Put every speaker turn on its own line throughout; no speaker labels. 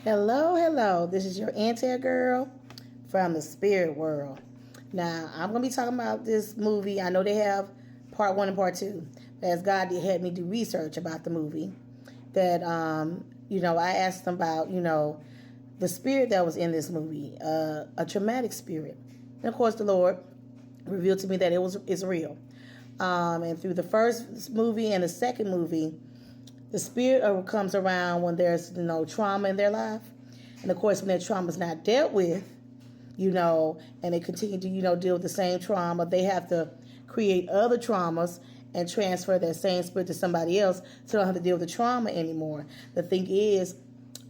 Hello, hello. This is your Auntie girl from the spirit world. Now, I'm going to be talking about this movie. I know they have part one and part two. As God had me do research about the movie, that, I asked them about, the spirit that was in this movie, a traumatic spirit. And of course, the Lord revealed to me that it's real. And through the first movie and the second movie, the spirit comes around when there's trauma in their life, and of course when that trauma is not dealt with, and they continue to deal with the same trauma, they have to create other traumas and transfer that same spirit to somebody else, so they don't have to deal with the trauma anymore. The thing is,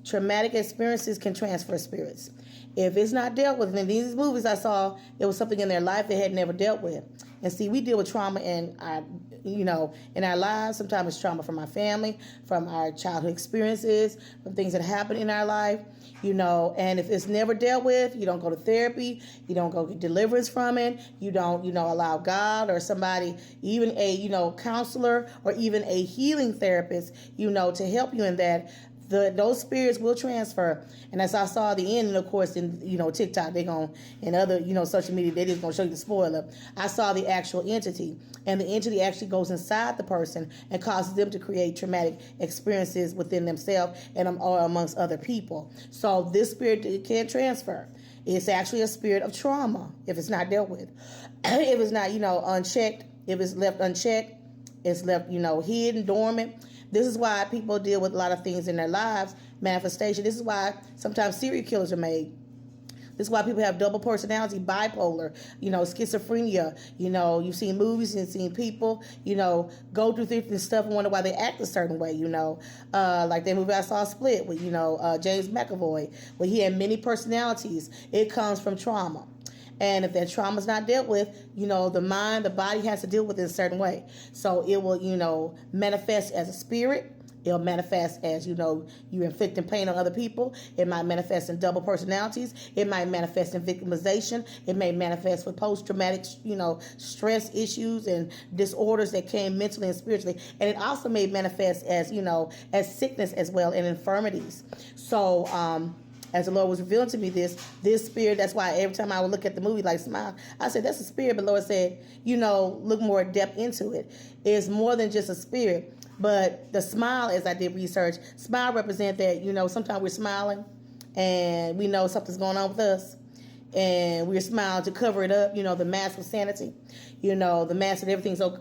traumatic experiences can transfer spirits. If it's not dealt with, in these movies I saw, it was something in their life they had never dealt with. And see, we deal with trauma in our lives. Sometimes it's trauma from our family, from our childhood experiences, from things that happen in our life, and if it's never dealt with, you don't go to therapy, you don't go get deliverance from it, you don't, allow God or somebody, even a, counselor or even a healing therapist, to help you in that. Those spirits will transfer. And as I saw the end, and of course in TikTok, they're going, and other social media, they're just going to show you the spoiler. I saw the actual entity, and the entity actually goes inside the person and causes them to create traumatic experiences within themselves and or amongst other people. So this spirit can transfer. It's actually a spirit of trauma if it's not dealt with. If it's not unchecked, if it's left unchecked, it's left hidden, dormant. This is why people deal with a lot of things in their lives, manifestation. This is why sometimes serial killers are made. This is why people have double personality, bipolar, schizophrenia. You've seen movies and seen people, go through different stuff and wonder why they act a certain way, like that movie I saw, Split, with, James McAvoy, where he had many personalities. It comes from trauma. And if that trauma is not dealt with, the mind, the body has to deal with it in a certain way. So it will, manifest as a spirit. It'll manifest as, you're inflicting pain on other people. It might manifest in double personalities. It might manifest in victimization. It may manifest with post-traumatic, stress issues and disorders that came mentally and spiritually. And it also may manifest as, as sickness as well, and infirmities. So, as the Lord was revealing to me this spirit, that's why every time I would look at the movie, like smile, I said, that's a spirit. But the Lord said, look more depth into it. It's more than just a spirit. But the smile, as I did research, smile represent that, sometimes we're smiling and we know something's going on with us. And we're smiling to cover it up, the mask of sanity, the mask that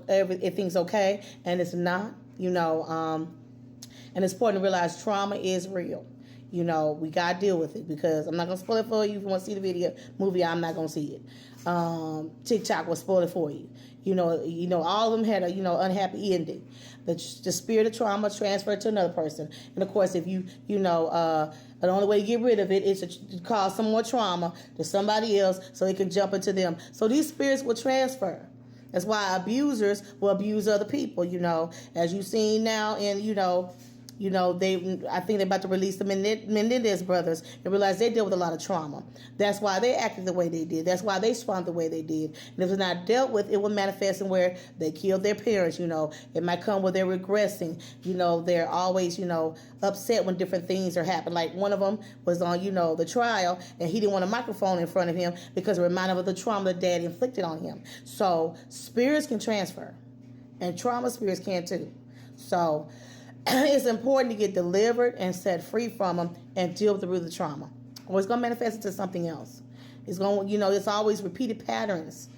everything's okay, and it's not, and it's important to realize trauma is real. We got to deal with it, because I'm not going to spoil it for you. If you want to see the movie, I'm not going to see it. TikTok will spoil it for you. All of them had a, unhappy ending. The spirit of trauma transferred to another person. And of course, if the only way to get rid of it is to cause some more trauma to somebody else so it can jump into them. So these spirits will transfer. That's why abusers will abuse other people, as you've seen now in, I think they're about to release the Menendez brothers and realize they deal with a lot of trauma. That's why they acted the way they did. That's why they responded the way they did. And if it's not dealt with, it will manifest in where they killed their parents. It might come where they're regressing. They're always, upset when different things are happening. Like one of them was on, the trial, and he didn't want a microphone in front of him because it reminded him of the trauma the dad inflicted on him. So spirits can transfer, and trauma spirits can too. So it's important to get delivered and set free from them and deal with the root of the trauma, or it's going to manifest into something else. It's going, it's always repeated patterns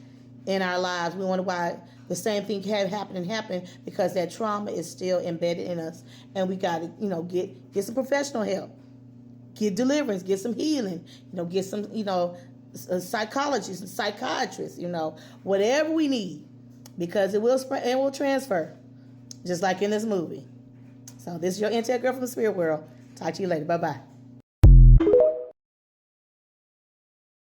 in our lives. We wonder why the same thing have happened, because that trauma is still embedded in us, and we got to, get some professional help, get deliverance, get some healing, get some, psychologists and psychiatrists, whatever we need, because it will spread and will transfer, just like in this movie. So this is your Intel girl from the spirit world. Talk to you later. Bye-bye.